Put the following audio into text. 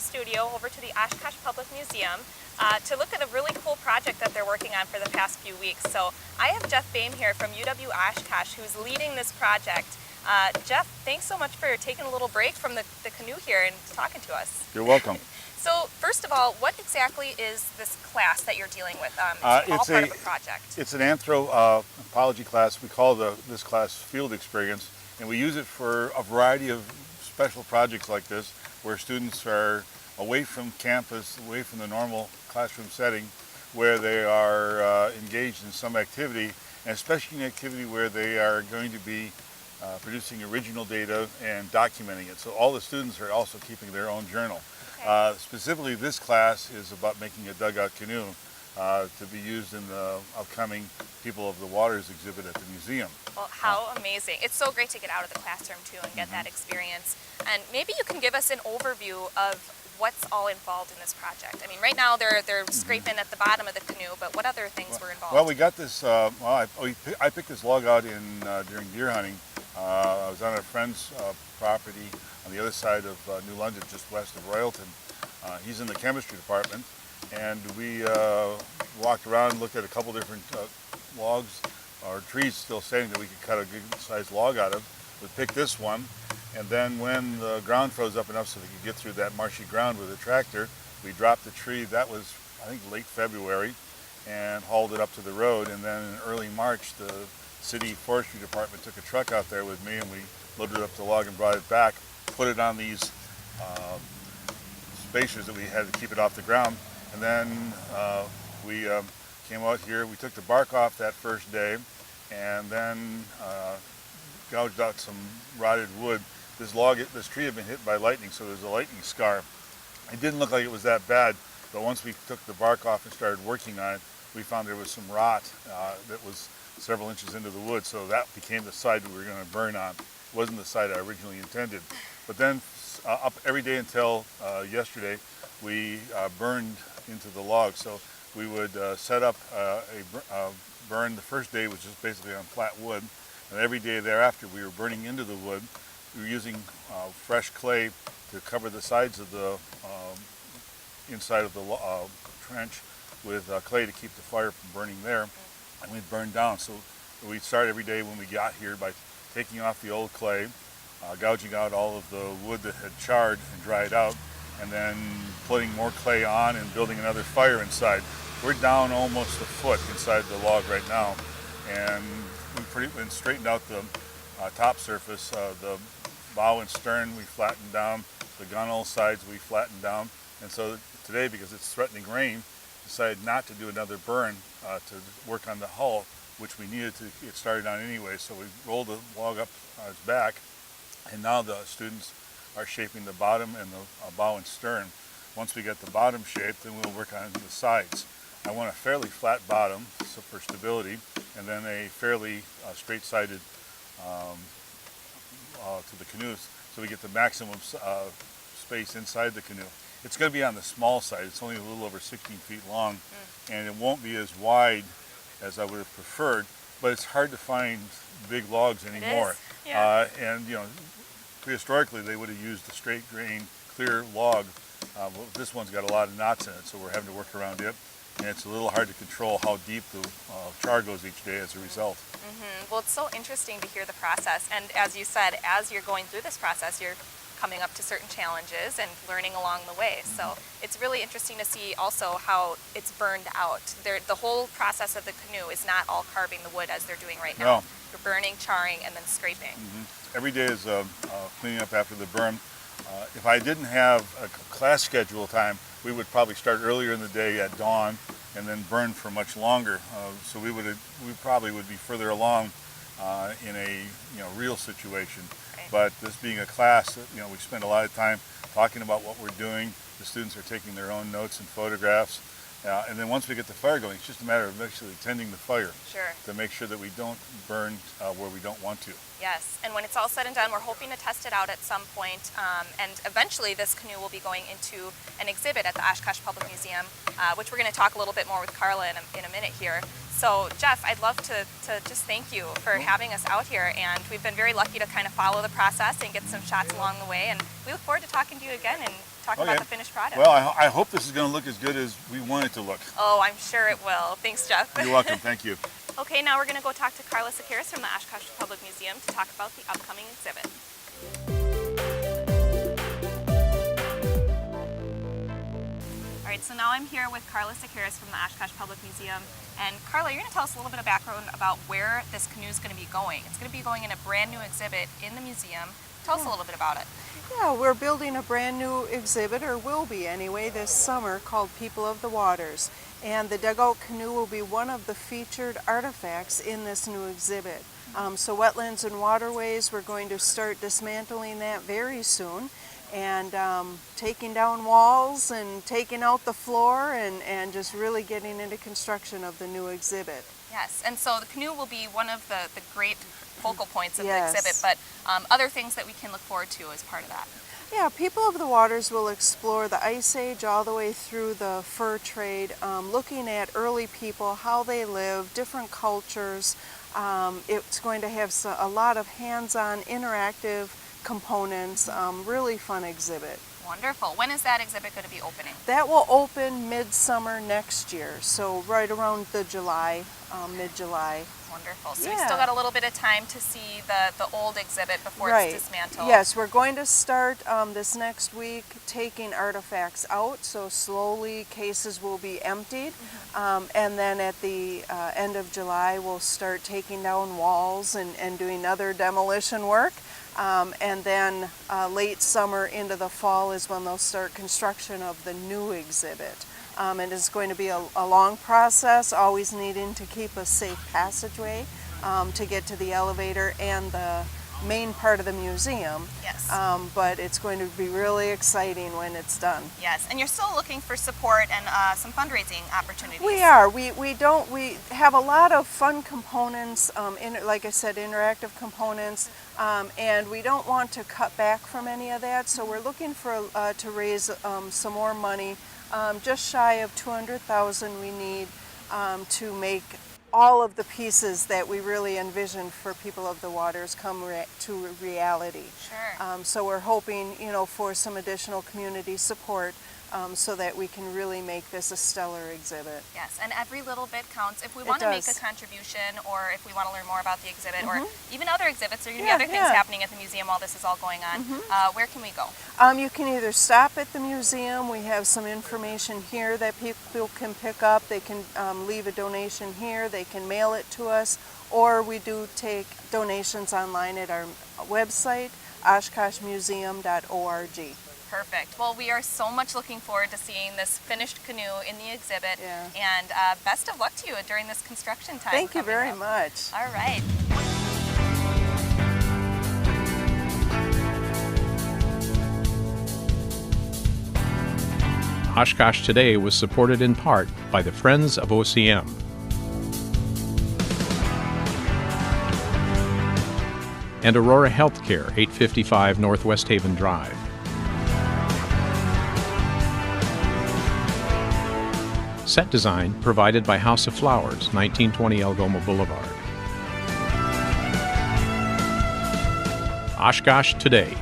studio over to the Oshkosh Public Museum to look at a really cool project that they're working on for the past few weeks. So I have Jeff Boehm here from UW Oshkosh, who's leading this project. Jeff, thanks so much for taking a little break from the canoe here and talking to us. You're welcome. So first of all, what exactly is this class that you're dealing with? It's all part of a project. It's an anthropology class. We call this class Field Experience, and we use it for a variety of special projects like this, where students are away from campus, away from the normal classroom setting, where they are engaged in some activity, and especially an activity where they are going to be producing original data and documenting it. So all the students are also keeping their own journal. Okay. Specifically, this class is about making a dugout canoe to be used in the upcoming People of the Waters exhibit at the museum. Well, how amazing. It's so great to get out of the classroom too and get that experience. And maybe you can give us an overview of what's all involved in this project. I mean, right now they're scraping at the bottom of the canoe, but what other things were involved? Well, we got this, I picked this log out during deer hunting. I was on a friend's property on the other side of New London, just west of Royalton. He's in the chemistry department, and we walked around and looked at a couple different logs or trees still standing that we could cut a good sized log out of. We picked this one, and then when the ground froze up enough so we could get through that marshy ground with a tractor, we dropped the tree. That was, I think, late February, and hauled it up to the road. And then in early March, the city forestry department took a truck out there with me, and we loaded up the log and brought it back, put it on these spacers that we had to keep it off the ground. And then we came out here. We took the bark off that first day, and then gouged out some rotted wood. This tree had been hit by lightning, so there's a lightning scar. It didn't look like it was that bad, but once we took the bark off and started working on it, we found there was some rot that was several inches into the wood, so that became the side we were going to burn on. It wasn't the side I originally intended. But then up every day until yesterday, we burned into the log. So we would set up a burn. The first day was just basically on flat wood, and every day thereafter we were burning into the wood. We were using fresh clay to cover the sides of the inside of the trench with clay to keep the fire from burning there, and we'd burn down. So we'd start every day when we got here by taking off the old clay, gouging out all of the wood that had charred and dried out, and then putting more clay on and building another fire inside. We're down almost a foot inside the log right now, and we straightened out the top surface. The bow and stern we flattened down, the gunwale sides we flattened down, and so today, because it's threatening rain, decided not to do another burn to work on the hull, which we needed to get started on anyway. So we rolled the log up on its back, and now the students are shaping the bottom and the bow and stern. Once we get the bottom shaped, then we'll work on the sides. I want a fairly flat bottom for stability, and then a fairly straight-sided to the canoes, so we get the maximum space inside the canoe. It's going to be on the small side. It's only a little over 16 feet long, and it won't be as wide as I would have preferred, but it's hard to find big logs anymore. It is. Yeah. And you know, prehistorically they would have used a straight grain, clear log. Well, this one's got a lot of knots in it, so we're having to work around it. And it's a little hard to control how deep the char goes each day as a result. Well, it's so interesting to hear the process, and as you said, as you're going through this process, you're coming up to certain challenges and learning along the way. So it's really interesting to see also how it's burned out. The whole process of the canoe is not all carving the wood as they're doing right now. No. You're burning, charring, and then scraping. Every day is cleaning up after the burn. If I didn't have a class schedule time, we would probably start earlier in the day at dawn and then burn for much longer. So we probably would be further along in a real situation. Right. But this being a class, we spend a lot of time talking about what we're doing. The students are taking their own notes and photographs. And then once we get the fire going, it's just a matter of actually tending the fire. Sure. To make sure that we don't burn where we don't want to. Yes, and when it's all said and done, we're hoping to test it out at some point, and eventually this canoe will be going into an exhibit at the Oshkosh Public Museum, which we're going to talk a little bit more with Carla in a minute here. So Jeff, I'd love to just thank you for having us out here, and we've been very lucky to kind of follow the process and get some shots along the way, and we look forward to talking to you again in talk about the finished product. Well, I hope this is going to look as good as we want it to look. Oh, I'm sure it will. Thanks, Jeff. You're welcome. Thank you. Okay, now we're going to go talk to Carla Sakaris from the Oshkosh Public Museum to talk about the upcoming exhibit. All right, so now I'm here with Carla Sakaris from the Oshkosh Public Museum. And Carla, you're going to tell us a little bit of background about where this canoe is going to be going. It's going to be going in a brand new exhibit in the museum. Tell us a little bit about it. Yeah, we're building a brand new exhibit, or will be anyway, this summer called People of the Waters. And the dugout canoe will be one of the featured artifacts in this new exhibit. So wetlands and waterways, we're going to start dismantling that very soon, and taking down walls and taking out the floor, and just really getting into construction of the new exhibit. Yes, and so the canoe will be one of the great focal points of Yes. the exhibit, but other things that we can look forward to as part of that. Yeah, People of the Waters will explore the Ice Age all the way through the fur trade, looking at early people, how they live, different cultures. It's going to have a lot of hands-on interactive components, really fun exhibit. Wonderful. When is that exhibit going to be opening? That will open midsummer next year, so right around the July, mid-July. Wonderful. So Yeah. we still got a little bit of time to see the old exhibit before Right. it's dismantled. Yes, we're going to start this next week taking artifacts out, so slowly cases will be emptied, and then at the end of July we'll start taking down walls and doing other demolition work. And then late summer into the fall is when they'll start construction of the new exhibit. And it's going to be a long process, always needing to keep a safe passageway to get to the elevator and the main part of the museum. Yes. But it's going to be really exciting when it's done. Yes, and you're still looking for support and some fundraising opportunities. We are. We have a lot of fun components, like I said, interactive components, and we don't want to cut back from any of that. So we're looking for to raise some more money. Just shy of $200,000 we need to make all of the pieces that we really envision for People of the Waters come to reality. Sure. So we're hoping, for some additional community support so that we can really make this a stellar exhibit. Yes, and every little bit counts. If we want to make a does. contribution, or if we want to learn more about the exhibit, or even other exhibits, there are going to be Yeah, other things yeah. happening at the museum while this is all going on, where can we go? You can either stop at the museum. We have some information here that people can pick up. They can leave a donation here. They can mail it to us, or we do take donations online at our website, oshkoshmuseum.org. Perfect. Well, we are so much looking forward to seeing this finished canoe in the exhibit, Yeah. and best of luck to you during this construction time. Thank you coming very up. much. All right. Oshkosh Today was supported in part by the Friends of OCM. And Aurora Healthcare, 855 Northwest Haven Drive. Set design provided by House of Flowers, 1920 Algoma Boulevard. Oshkosh Today.